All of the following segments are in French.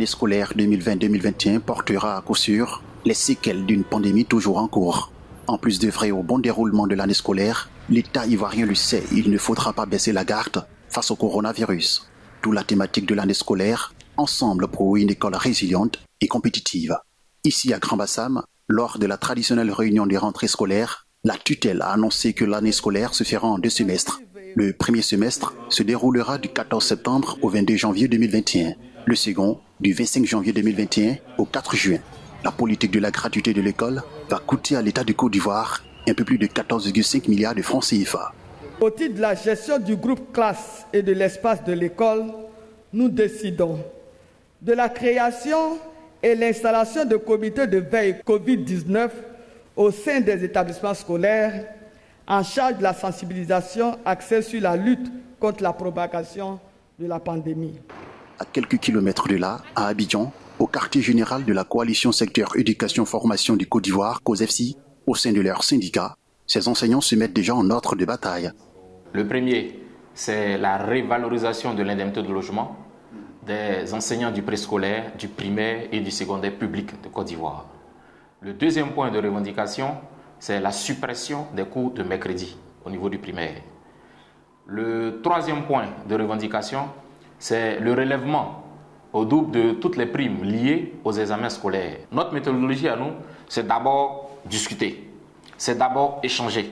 L'année scolaire 2020-2021 portera à coup sûr les séquelles d'une pandémie toujours en cours. En plus d'œuvrer au bon déroulement de l'année scolaire, l'État ivoirien le sait, il ne faudra pas baisser la garde face au coronavirus. D'où la thématique de l'année scolaire, ensemble pour une école résiliente et compétitive. Ici à Grand Bassam, lors de la traditionnelle réunion des rentrées scolaires, la tutelle a annoncé que l'année scolaire se fera en 2 semestres. Le premier semestre se déroulera du 14 septembre au 22 janvier 2021. Le second, du 25 janvier 2021 au 4 juin. La politique de la gratuité de l'école va coûter à l'État de Côte d'Ivoire un peu plus de 14,5 milliards de francs CFA. Au titre de la gestion du groupe classe et de l'espace de l'école, nous décidons de la création et l'installation de comités de veille Covid-19 au sein des établissements scolaires en charge de la sensibilisation axée sur la lutte contre la propagation de la pandémie. À quelques kilomètres de là, à Abidjan, au quartier général de la coalition secteur éducation-formation du Côte d'Ivoire, COSEFSI, au sein de leur syndicat, ces enseignants se mettent déjà en ordre de bataille. Le premier, c'est la revalorisation de l'indemnité de logement des enseignants du préscolaire, du primaire et du secondaire public de Côte d'Ivoire. Le deuxième point de revendication, c'est la suppression des cours de mercredi au niveau du primaire. Le troisième point de revendication, c'est le relèvement au double de toutes les primes liées aux examens scolaires. Notre méthodologie à nous, c'est d'abord discuter, c'est d'abord échanger.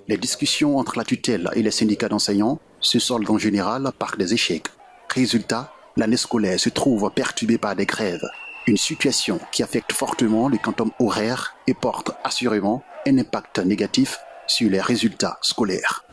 Les discussions entre la tutelle et les syndicats d'enseignants se soldent en général par des échecs. Résultat, l'année scolaire se trouve perturbée par des grèves. Une situation qui affecte fortement le quantum horaire et porte assurément un impact négatif sur les résultats scolaires.